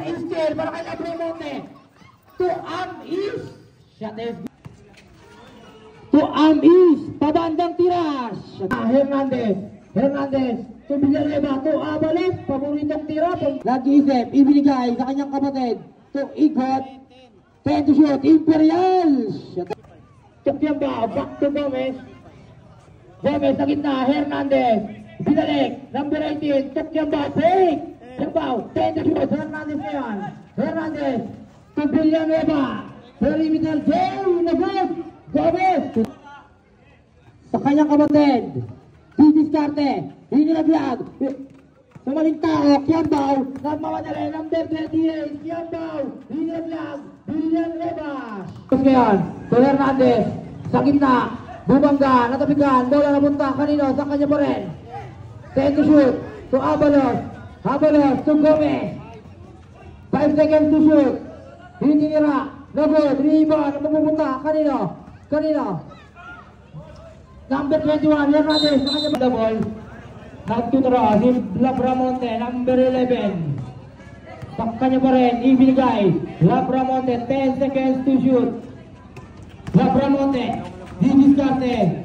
Instill para kay Labramonte. To Amis. Shot is good. To Amis. Pabandang tiras. Hernandez. Hernandez. To Villanueva. To Abalos. Paboritong tira. Nag-iisip. Ibinigay sa kanyang kapatid. To Igot. 10 to shoot. Imperial. Tukyamba. Back to Gomez. Gomez sa gitna. Hernandez. Binalik. Number 18. Tukyamba. Break. Sabaw. 10 to shoot. Hernandez na yan. Hernandez. To Villanueva. Perimeter. Jay. Nagod. Gomez. Sa kanyang kapatid. Didiskarte. Hinilaglag. Sumaling tao. Kiambaw. Nagmamadali. Number 38. Kiambaw. Hinilaglag. Villanueva. Tapos ngayon. To Hernandez. Sa gitna. Bumangga. Natapigan. Bola na punta. Kanino? Sa kanya pa rin. 10 to shoot. To Abalos. Abalos. To Gomez. 5 seconds to shoot. Hininira. Nagod. Rebound. Pupunta. Kanino? Kanino? Number 21, Hernandez, sa kanya the ball. Nagtutura si Labramonte, number 11. Sa kanya pa rin, ibinigay. Labramonte, 10 seconds to shoot. Labramonte, Didiskarte.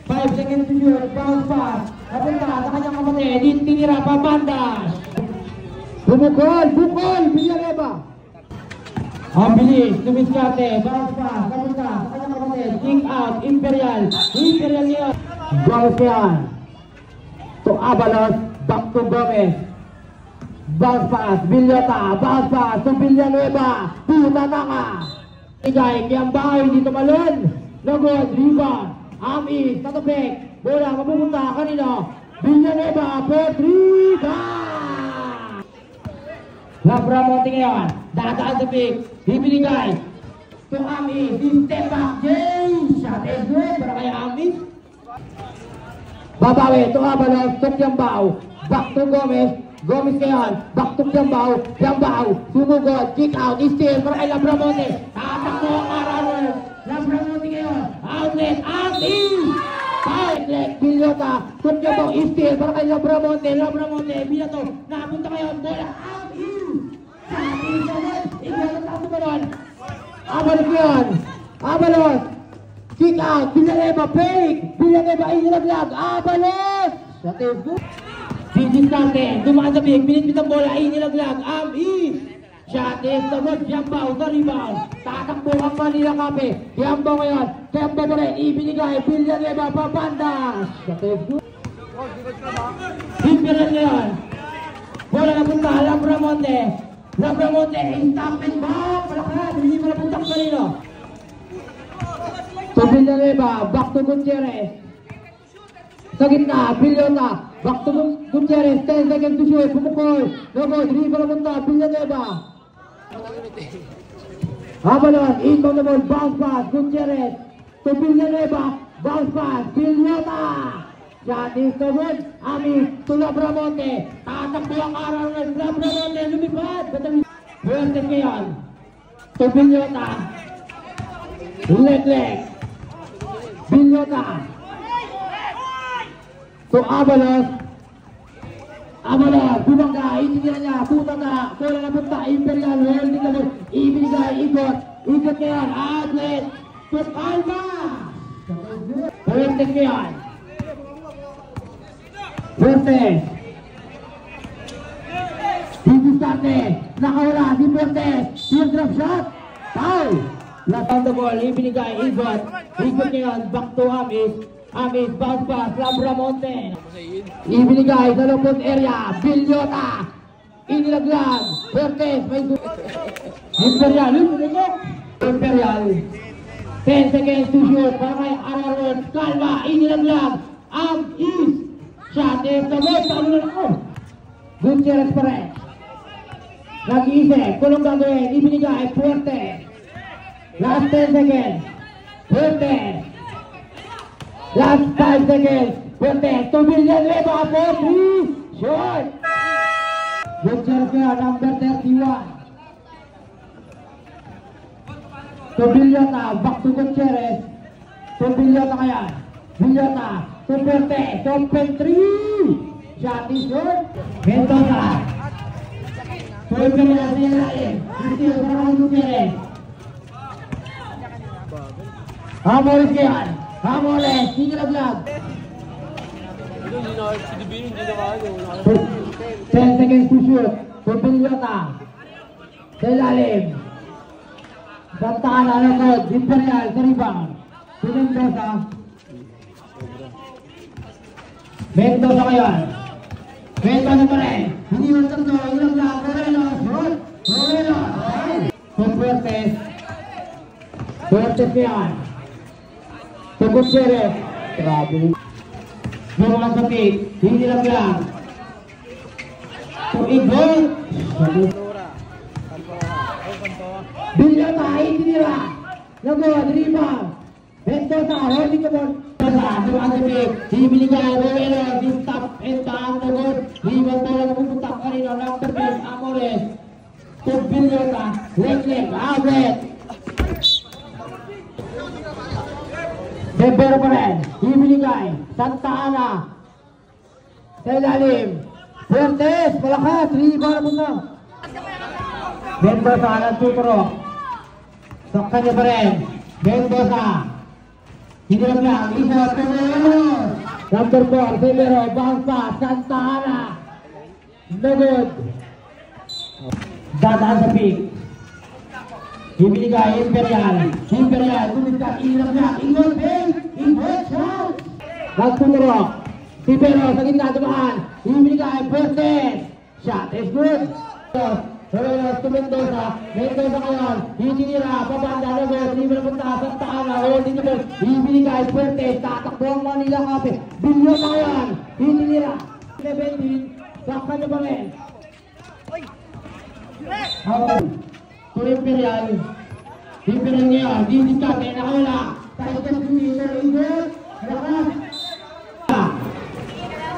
5 seconds to shoot, bounce pass. Napunta sa kanyang kapatid, tinira pa bandas. Bumukol, bukol, Villanueva. Ang bilis, Didiskarte, bounce pass. Napunta sa kanyang kapatid, kick out, Imperial. Imperial niya. Bounce yan. To Abalos, back to Gomez. Bounce pass, Villota, bounce pass to Villanueva. Puta na ka. Igay, Kiambay, dito malun. Nagod, rebound. Amis, tatapik. Bola, mapupunta kanino. Villanueva, for 3, back. Labramonte ngayon. Dadaan sa pick. Ibinigay. To Amis, step back, James. Shot is good para kay Amis. Babawi, to Abalos, to Kiambao. Back to Gomez. Gomez ngayon. Back to Kiambao. Kiambao. Sumugod. Kick out. Steal para kay Labramonte. Tatakbo ang araw. Labramonte ngayon. Outlet. Amis. Outlet. Villota. To Kiambao. Steal para kay Labramonte. Labramonte. Bilato. Napunta ngayon. Bola. Amis. Ikaw na ba nun? Abalos yun. Abalos. Kick out. Villanueva. Fake. Villanueva. Inilaglag. Abalos. Shot is good. Didiskarte. Dumaan sa big. Binitbit ang bola. Inilaglag. Amis. Shot is good. Kiambao sa rebound. Tatakbo ang Manila Cafe. Kiambao ngayon. Kiambao pa rin. Ibinigay. Villanueva. Papandas. Shot is good. Imperial ngayon. Bola na punta. Labramonte. Labramonte, stop and back! Malakad, hindi mo napuntak kanino. To Villanueva, back to Gutierrez. Sa gitna, Villota, back to Gutierrez, 10 seconds to shoot, pumukol. Nagod, hindi mo napunta, Villanueva. Abalon, inbound the ball, bounce pass, Gutierrez. To Villanueva, bounce pass, Villota. Shot is so good. Amis to Labramonte. Tatakbo ang araw ng Labramonte. Lumipad. Versus ngayon. To Villota. Leg. Villota. To Abalos. Abalos. Bumangga. Itinira niya. Puta na. Bola na punta. Imperial. Holding the ball. Ibinigay. Ikot. Ikot ngayon. Outlet. To Alba. Versus ngayon. Fuertes. Didiskarte. Nakawala si Fuertes. Yung drop shot. Foul. Last on the ball. Ibinigay. Igot. Igot ngayon. Back to Amis. Amis. Bounce pass. Labramonte. Ibinigay sa lupot area. Villota. Inilaglag. Fuertes. Imperial. Imperial. 10 seconds to shoot. Para kay Araron. Calma. Inilaglag. Amis. Shot is the ball. Paano na ako? Gutierrez pa rin. Nag-iisip. Kulong gagawin. Ibinigay. Fuerte. Last 10 seconds. Fuerte. Last 5 seconds. Fuerte. To Villanueva for 3. Shot. Gutierrez kaya number 31. To Villota. Back to Gutierrez. To Villota kaya. Villota. To Fuerte. To Open 3. Shot is good. Mendoza. To Tuloy pa rin natin yung lalim. Dito sa mga Gutierrez. Hamoles kayan. Hamoles. Sige laglag. 10 seconds to shoot. Pupiliota. Sa ilalim. Bantaan na lagod. Imperial sa rebound. Mendoza. Mendoza ngayon. Mendoza pa rin. Hindi yung tatlo. Ilang lang. Morelos. Morelos. Fuertes. Fuertes ngayon. Gutierrez. Grabe. Bumangan sa pit. Hindi lang. Igor. Bilyata. Itinira. Lagod. Rebound. Mendoza. Holding the ball. Bumangan sa pit. Ibiligay. Morelos. Stop. Entaan. Lagod. Rebound bola pupunta kanino. Number 10. Amores. Bilyata. Leg. Outlet. Bebero pa rin. Ibiligay. Santa Ana. Sa ilalim. Fuertes. Malakas. Rebound na punta. Mendoza. Nagtuturok. Sa kanya pa rin. Mendoza. Hindi lang. Isa. Tumelos. Number 4. Bebero. Bounce pass. Santa Ana. No good. Dadaan sa pick. Ibiligay, Imperial, tumitak, ilang, ingot, shot! Nagtuturok, Tibero, sa gitna, dumaan, ibiligay, Fuertes, shot is good! Morelos to Mendoza ngayon, hitinira, pabanda, lagos, libre punta, sa taana, holding the ball, ibiligay, Fuertes, tatakbo ang Manila Cafe, Bilyon na ngayon, hitinira, 17, sakpan niyo pa rin. To Imperial ngayon, didiskarte, nakawala, tayo ka sa Igor, lakas.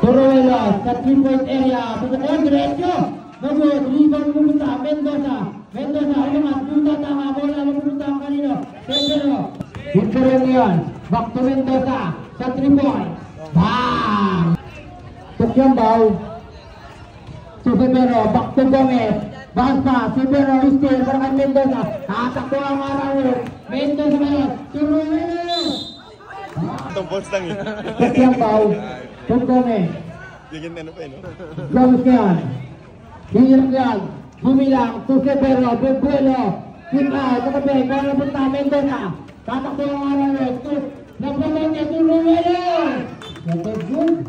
To Morelos, sa 3-point area, pagkakon, diretso, nagod, rebound pumunta, Mendoza, umangat, punta, tama, bola, pumunta ang kanino, Pedro, Imperial ngayon, back to Mendoza, sa 3-point, bang! Tukyang baw, to Pedro, back to Gomez, basta, si Pero still para kay Mendoza. Tatakbo ang araw. Mendoza ngayon. Tuloy! Itong post lang yun. Kasyang baw. Tugome. Bigyan na pa no? Gomez ngayon. Hinirap yan. Bumilang. To si Pero. Bubuelo. Kick out. Katabi. Kung ano punta Mendoza. Tatakbo ang araw. Nagpapag niya. Tuloy!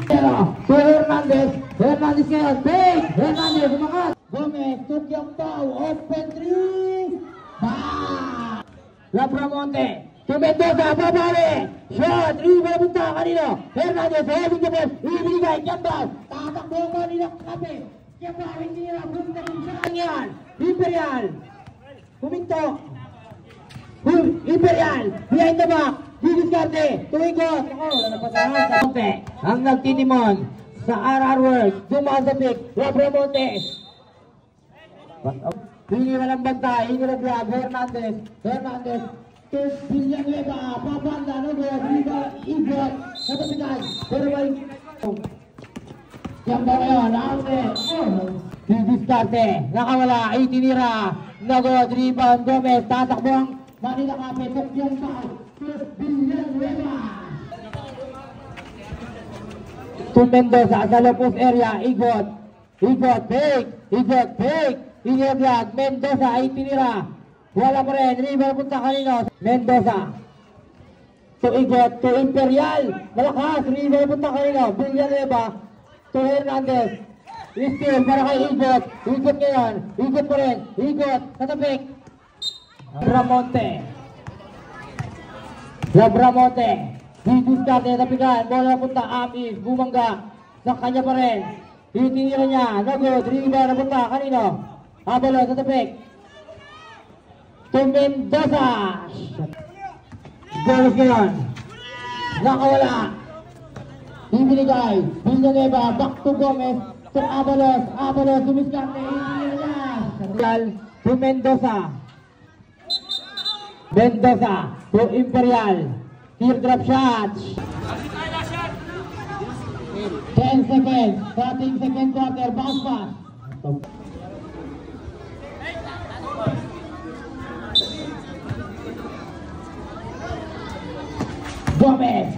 Pero, to Hernandez. Hernandez ngayon. Big! Hernandez. Umangat. Gomez, tukyang pao, open 3, bang! Labramonte, to Mendoza, babali, shot, rebound punta kanino, Hernandez, holding the ball, ibiligay, Kiambao, tatakbo kanino, Kape, Kiambao, hindi nila, punta rin sa kanyan, Imperial, huminto, Imperial, behind the back, didiskarte, tuwigot, wala na pasahan sa Monte, ang nagtinimon, sa RR Works, dumaan sa pick, Labramonte, hindi walang banta, hindi nag-grab, Hernandez, to Villanueva, papanda, nagod, Igor, katapitan, pero may Kiambao ngayon, outlet, didiskarte, nakawala, itinira, nagod, rebound, Gomez, tatakbo ang Manila Cafe, tukyang pao, to Villanueva. To Mendoza, sa Lopez area, Igor, fake, Iniraglag, Mendoza ay tinira. Wala pa rin, rebound punta kanino. Mendoza. To Igot, to Imperial. Malakas, rebound punta kanino. Villanueva. To Hernandez. Still para kay Igot. Igot ngayon. Igot pa rin. Igot, katapik. Labramonte. Didiskarte, tapikan. Bola punta, Amis, bumangga. Sa kanya pa rin. Itinira niya. Nagod, rebound na punta kanino. Abalo sa tapik. To Mendoza. Goals ngayon. Nakawala. Ibiligay. Villanueva. Back to Gomez. To Abalos. Dumiskarte. To Mendoza. To Imperial. Teardrop shots. 10 seconds. Starting second quarter. Bounce pass. Gomez.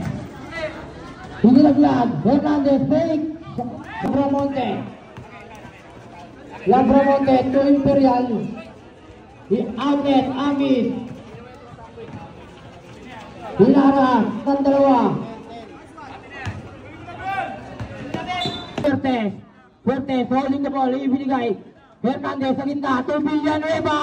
Hindi naglag. Hernandez fake. Labramonte to Imperial. Outlet, Amis. Hilara, ng dalawa. Fuertes, holding the ball, ibinigay. Hernandez sa gitna, to Villanueva.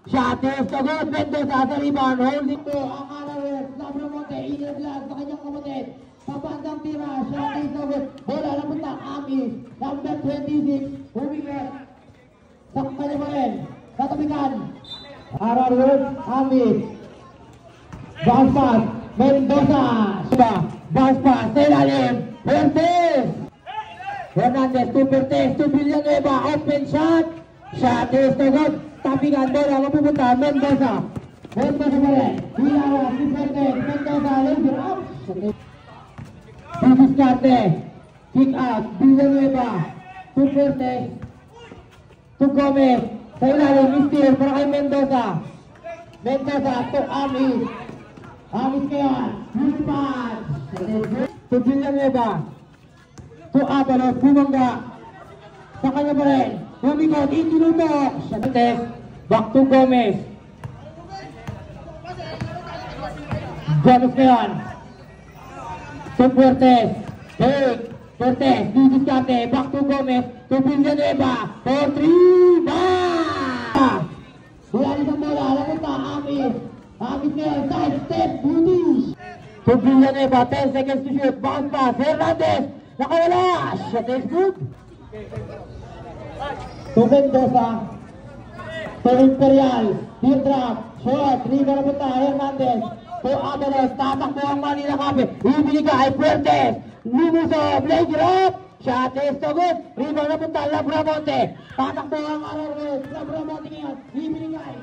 Shot is to good, Mendoza sa rebound, holding to ang Arawes. Labramonte, inilaglag sa kanyang kapatid. Papandang tira, shot is to good. Bola napunta, Amis. Number 26, Huminget. Sakta niya pa rin. Katabigan. Arawes, Amis. Bounce pass, Mendoza. Bounce pass, sa ilalim. Fuertes. Hernandez to Fuertes, to Villanueva. Open shot. Shot is to good. Tapigan, bola, mapupunta. Mendoza. Mendoza pa rin. Hilara, si Fuertes. Mendoza, laser up. Diskarte. Kick out. Villanueva. To Fuertes. To Gomez. Sa ilalim, Mistir para kay Mendoza. Mendoza to Amis. Amis kaya. Husman. To Villanueva. To Avalos. Bumangga. Sa kanya pa rin. Humigot. Itinunok. Back to Gomez. Gomez kaya. To Fuertes. Take. Fuertes. Didiskarte. Back to Gomez. To Villanueva. 4-3. Bang! Wala isang bola. Lapunta. Amis. Amis ngayon. Side step. Beauty. To Villanueva. 10 seconds to shoot. Bounce pass. Hernandez. Nakawala. Shot is good. To Mendoza. To Imperial. Tear drop. Shot. Riva napunta. Hernandez. To Avalos. Tatakbo ang Manila Cafe. Ibinigay. Fuertes. Lumusob. Leg drop. Shot is to good. Riva napunta. Labramonte. Tatakbo ang Arawes. Labramonte ngayon. Ibinigay.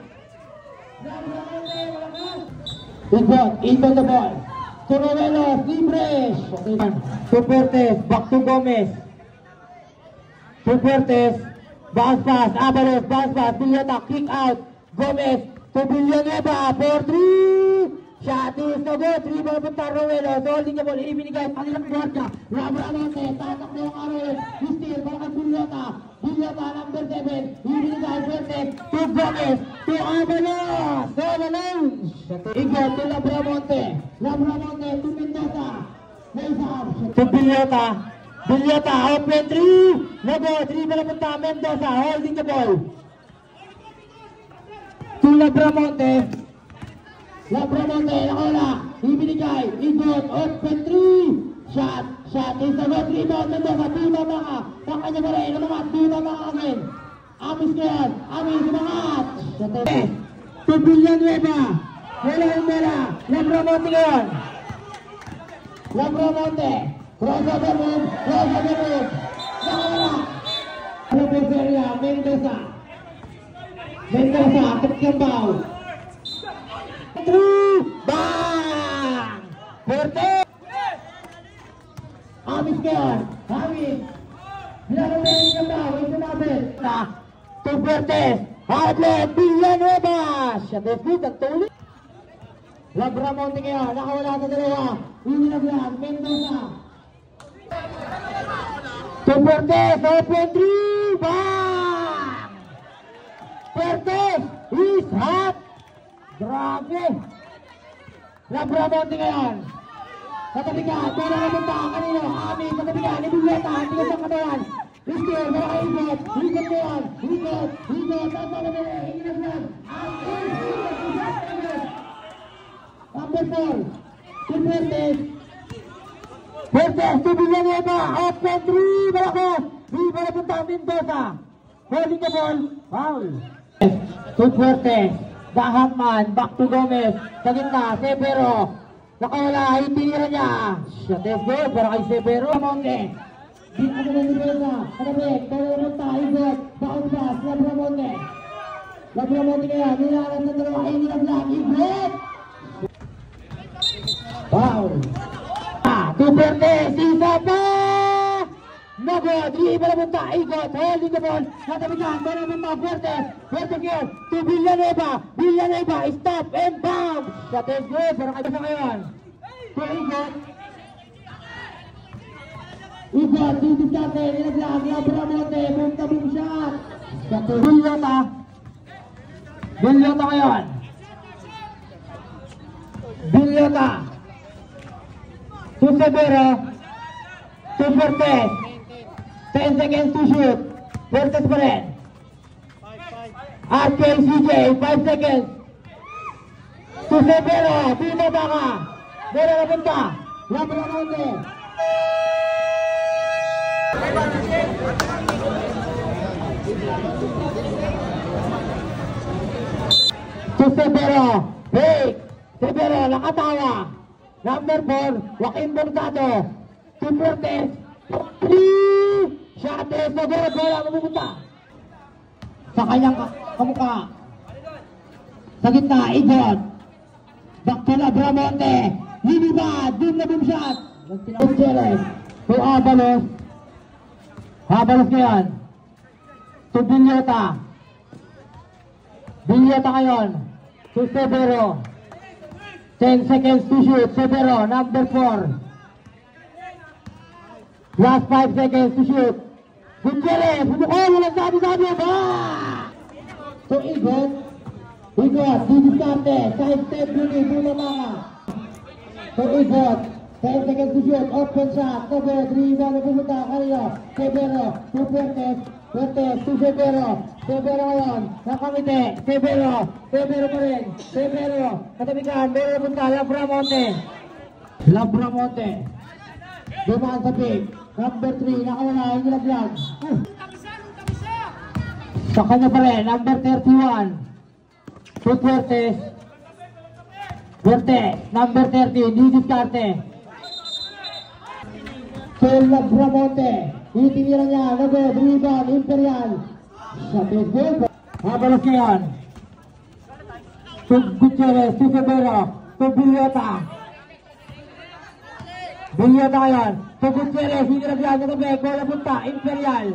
Labramonte. Malakas. Ikot the ball. To Romelos. Libre. To Fuertes. Back to Gomez. To Fuertes. Bounce pass. Avalos. Bounce pass. Villata. Kick out. Gomez. To Villanueva. 4-3. Shot is to good. Riva napunta. Romelos. Holding the ball. Ibinigay. Kanilang guardia. Labramonte. Tatakbo ang Arawes. Mistir. Para kay Villata. Villata number 7. Ibinigay. Fuertes. To Gomez. To Avalos. Avalos. Ikot to Labramonte. Labramonte to Mendoza. To Villata. Villata. Open 3. Nagod. Riva napunta. Mendoza. Holding the ball. To Labramonte. Labramonte. Nakawala. Ibinigay. Ikot. Open 3. Shot. Shot is a good rebound. Mendoza. Tuta mga. Takanya pa rin. Namangat. Tuta mga again. Amis ngayon. Amis umangat. To Villanueva. Wala yung bola. Labramonte ngayon. Labramonte. Crossover move. Crossover move. Nakawala. Robeferia. Mendoza. Mendoza. Tukyabaw. 3. Bang! Fuertes. Amis ngayon. Amis. Nilalagay yung kabaw. Ito namin. To Fuertes. Outlet. Villanueva. Shot is good. Ang tuloy. Labramonte ngayon. Nakawala sa dalawa. Inilaglag. Mendoza. To Fuertes. Open 3. Bang! Fuertes is hot. Grabe. Labramonte ngayon. Sa tabigan. Tula na punta. Kanino. Amin. Sa tabigan. Ibigeta. Tigas ang katawan. Mistir. Para kay Ikot. Ikot ngayon. Ikot. Ikot. Nasa na nila. Inilaglag. Number 4. To Fuertes. Fuertes to Villanueva. Open 3. Malakas. Riva na punta. Mendoza. Holding the ball. Foul. To Fuertes. Bahatman. Back to Gomez. Sa gitna. Severo. Nakawala. Itinira niya. Shot is good. Para kay Severo. Monte. Dito na nilita. Kanabik. Tala na punta. Ikot. Bounce pass. Labramonte. Labramonte kaya. Nilaran sa dalawa. Inilaglag. Ikot. Foul. To Fuertes. Isa pa. Nago. good. Iba na punta. Ikot. Holding the ball. Natabigan. Bola punta. Fuertes. Fuertes here. To Villanueva. Villanueva. Stop and bounce. Shot is good. Pero kayo sa ngayon. To Ikot. Ikot. Didiscarte. Nilaglag. Labramonte. Punta boom shot. Shot is Villota. Villota ngayon. Villota. To Severo. To Fuertes. 10 seconds to shoot. Fuertes pa rin. RKCJ, 5 seconds. To Severo. Pino baka. Bola na punta. Labramonte. To Severo. Break. Severo, nakatawa. Number 4, Joaquin Bordado. To Fuertes. 3. Shot is na good. Bola mapupunta. Sa kanyang kamukha. Sa gitna, Ikot. Back to Labramonte. Linibad. Boom na boom shot. Gutierrez. To Abalos. Abalos ngayon. To Villota. Villota ngayon. To Severo. 10 seconds to shoot. Severo, number 4. Last 5 seconds to shoot. Gutierrez, walang sabi-sabi. To Ikot. Ikot, didiscarte. Side step duni, bumamanga. To Ikot. 10 seconds to shoot. Open shot. Cover, 3 ball na pumunta. Kanino? Severo, to Fuertes. Fuertes, to Severo. Severo ngayon. Nakamite. Severo. Severo pa rin. Severo. Katabigan. Bola na punta. Labramonte. Labramonte. Dumaan sa pick. Number 3. Nakawala. Hindi naglag. Sa kanya pa rin. Number 31. To Fuertes. Fuertes. Number 30. Hindi diskarte. To Labramonte. Itinira niya. Nagod. Rebound. Imperial. Shot is good. Abalos ngayon. To Gutierrez. To Severo. To Villota. Villota ngayon. To Gutierrez. Hindi naglag. Nagabek. Bola punta. Imperial.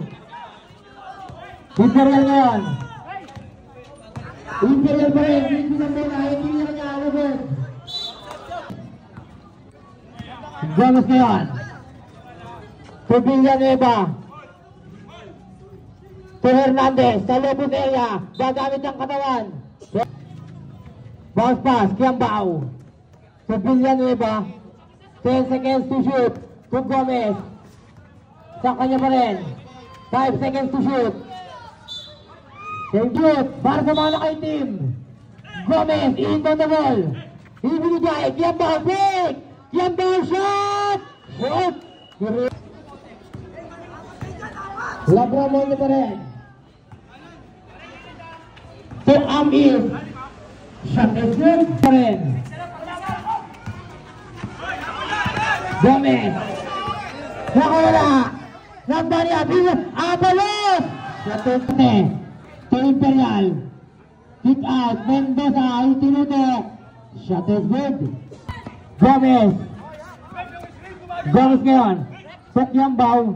Imperial ngayon. Imperial pa rin. Hindi na bola. Itinira niya. Nagod. Gomez ngayon. To Villanueva. To Hernandez. Sa lobos area. Gagamit ng katawan. Bounce pass. Kiambao. To Villanueva. 10 seconds to shoot. To Gomez. Sa kanya pa rin. 5 seconds to shoot. Shoot. Para sa mga naka-team. Gomez. Inbound the ball. Ibinigay. Kiambao. Break. Kiambao shot. Shoot. Labramonte pa rin. To Amir. Shot is good pa rin. Gomez. Nakawala. Nagbarya. Abalos. Shot is good. To Imperial. Kick out. Mendoza. Itinutok. Shot is good. Gomez. Gomez ngayon. To Kiambao.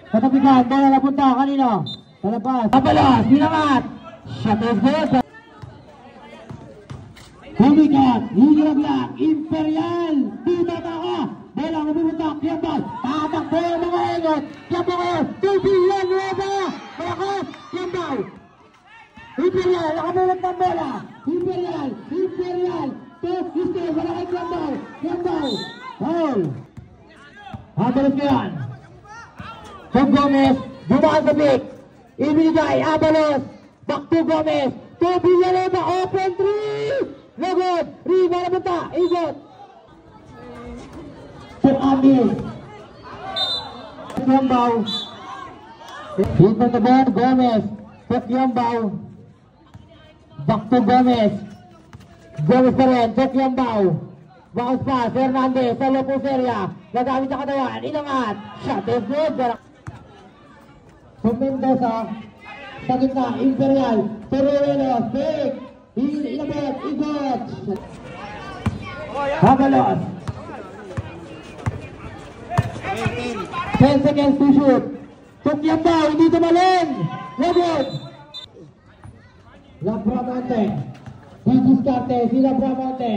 Katabigan, bola na punta, kanino? Talabas. Abalos, binangat. Shot is good. Humikat, hinilaglag, Imperial. Dito ako. Bola na pupunta, Kiambao. Tatakbo yung mga egot. Kiambao ngayon. To Villanueva. Malakas, Kiambao. Imperial, nakamulat ng bola. Imperial. To Steve, wala kay Kiambao. Kiambao. Foul. Abalos ngayon. To Gomez, dumaan sa pick. Ibigay, Abalos. Back to Gomez. To Villanueva, open 3. No good. Riva na punta. Igot. To Amir. Kiambao. Hit on the board, Gomez. To Kiambao. Back to Gomez. Gomez pa rin. To Kiambao. Bounce pass. Hernandez sa lopos area. Nagamit ang katawan. Inangat. Shot is good. To Mendoza. Sa gitna. Imperial. To Ruelos. Fake. Ilabot. Igot. Abalos. 10 seconds to shoot. Tukyang daw, hindi tumalin. Lagot. Labramonte. Didiskarte si Labramonte.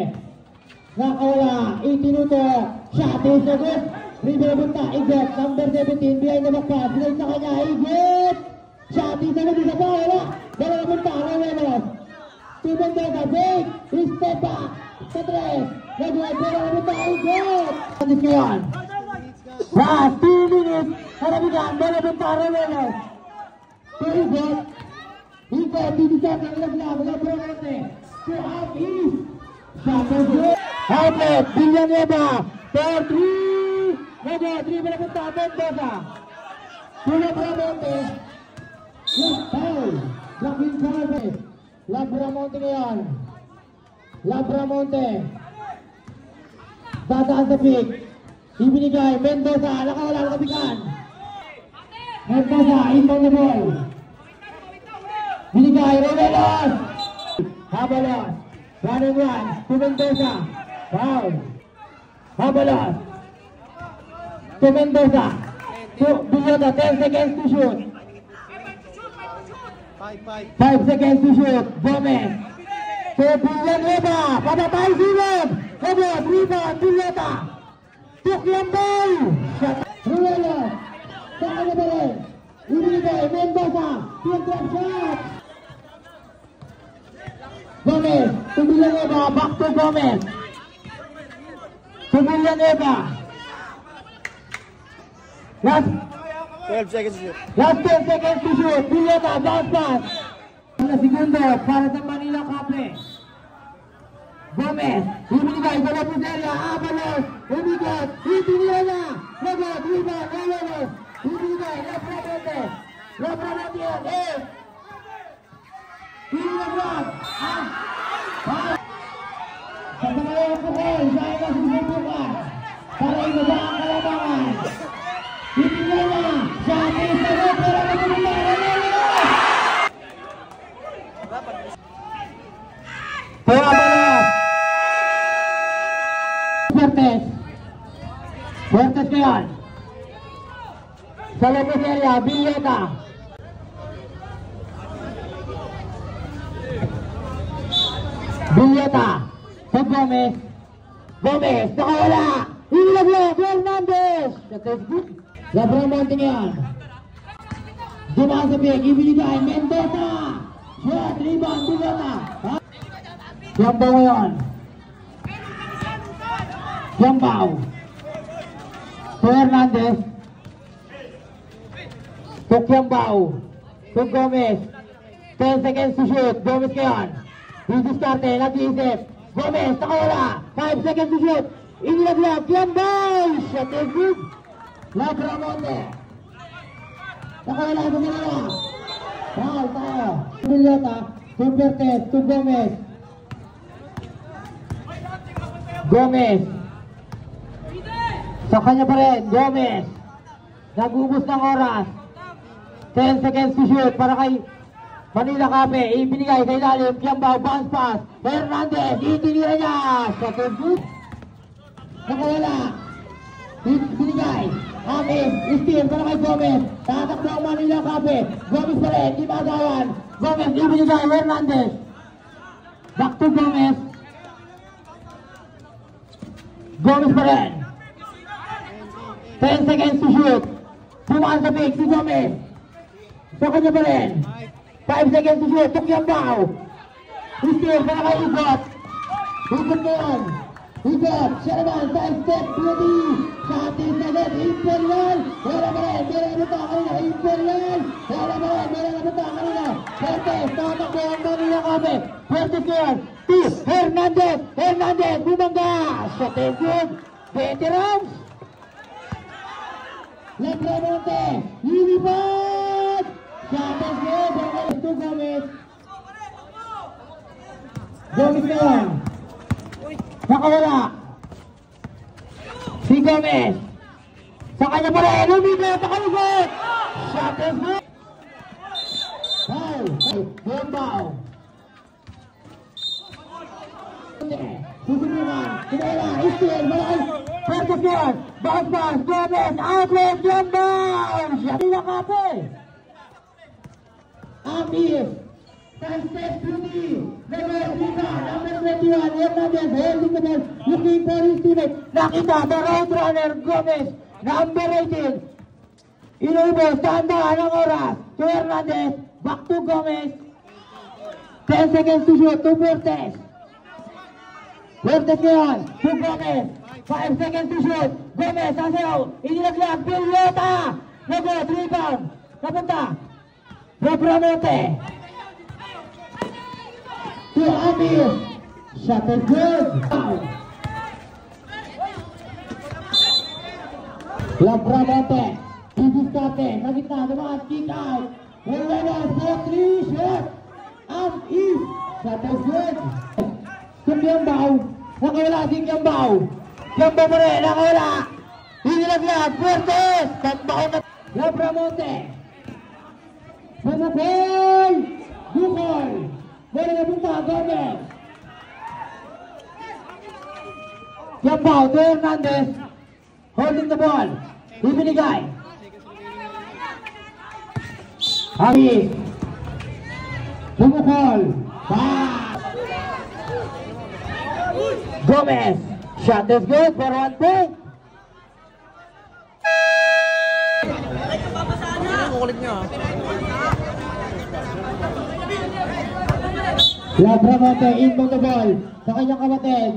Nakawala, itinuto. Shot is a good. Rebound na, Igot. Number 17, behind the back pass. Sinay sa kanya, Igot. Shot is a good. Isa pa, wala. Dalawa punta, Revelos. Tumendega, break. Step back. Sa 3. Lagot, dalawa punta, Igot. Ano ngayon? Last 2 minutes. Harabigan, dalawa punta, Revelos. Igot. Igot, didiskarte ang laglag. Labramonte. To half east. Shot is good. Outlet, Villanueva. 4-3. Lagot, 3 na punta, Mendoza. Labramonte. Yes, foul. Joaquin Carvez. Labramonte ngayon. Labramonte. Dadaan sa pick. Ibinigay, Mendoza. Nakawala ng kapikan. Mendoza, in on the ball. Binigay, Revelos. Habalos. Run and run to Mendoza. Foul. Habalos. To Mendoza. To Villota, 10 seconds to shoot. 5 seconds to shoot. Gomez. To Villanueva. Pabatay silog. Gomez, rebound, Villota. Tukyang ball. Revelos. Saan na ba rin? Ibinigay, Mendoza. Field trap shot. Gomez. To Villanueva. Back to Gomez. To Villanueva. Last 12 seconds to shoot. Last 10 seconds to shoot. Villota, bounce pass. Na segundo para sa Manila Cafe. Gomez, ibinigay sa Lopez area. Avalos, umigot, itinila na. Lagot, rebound, Avalos. Ibinigay, Labramonte. Labramonte yan, Pinilaglag. Sa pangalawang pukol, siya ay nasusubukan. Para ibaba ang kalabangan. Ibinigay na. Siya ay isagot. Pero nagulitan. Avalos. Fuertes ngayon. Sa Lopez area, Villota. Villota. Sa Gomez. Gomez, nakawala. Inilaglag, Hernandez. That is good. Labramonte ngayon. Dumaan sa pick, ibinigay, Mendoza. Shot, rebound, Villota. Yambaw ngayon. Yambaw. To Hernandez. To Yambaw. To Gomez. 10 seconds to shoot. Gomez ngayon. Didiskarte, nag-iisip. Gomez, nakawala. 5 seconds to shoot. Inilaglag, Yambaw. Shot is good. Labramonte. Nakawala sa kanila. Foul tayo. Villota. To Bertes. To Gomez. Gomez. Sa kanya pa rin, Gomez. Nag-ubos ng oras. 10 seconds to shoot para kay Manila Cafe. Ibinigay sa ilalim, Yambaw, bounce pass. Hernandez, itinira niya. Shot is good. Nakawala. Ibinigay. Amin, steal para kay Gomez. Tatakbo ang Manila Cafe. Gomez pa rin, di magawan. Gomez, ibinigay, Hernandez. Back to Gomez. Gomez pa rin. 10 seconds to shoot. Tumaan sa pick si Gomez. Sa kanya pa rin. 5 seconds to shoot. Tukyambaw. Steal para kay Igot. Igot na yun. Igot. Siya naman. Side step. Beauty. Sa ating sagot. Imperial. Wala pa rin. Meron na punta kanina. Imperial. Wala pa rin. Meron na punta kanina. Fuertes. Tatakbo ang Manila Cafe. Fuertes ngayon. Hernandez. Hernandez. Bumangga. Shot is good. Veterans. Labramonte. Lilipad. Shot is good. To Gomez. Gomez ngayon. Nakawala. Si Gomez. Sa kanya pa rin. Lumibet. Nakalugot. Shot is good. Foul. Yambaw. Susunod naman. Kinala. Istil. Malaki. Fuertes ngayon. Bounce pass, Gomez, outlet, yan bounce! Hindi na kape! Amir, Sanchez Beauty, number 21, Hernandez, holding the ball, looking for his teammate. Nakita, the road runner, Gomez, number 18. Iloibos, tandaan ang oras. To Hernandez, back to Gomez. 10 seconds to shoot, to Fuertes. Fuertes ngayon, to Gomez. 5 seconds to shoot. Gomez, asayaw. Inilaglag, Pilota. Nagod, rebound. Napunta. Robramote. To Amir. Shot is good. Robramote. Dibuskate. Sa gitna, naman, kick out. Hernandez, 4-3, shot. Is. Shot is good. Kumbiambao. Nakawala din Kiambao. Kiambao mo rin, nakawala. Hinilaglag, Fuertes. Katbao na. Robramote. Manapol! Bukol! Muli na punta, Gomez! Kiambao to Hernandez. Holding the ball. Ibinigay. Abi. Bukol. Pass. Gomez. Shot is good for 1 point. Kukulit nyo ha. Robramote inbound the ball sa kanyang kapatid.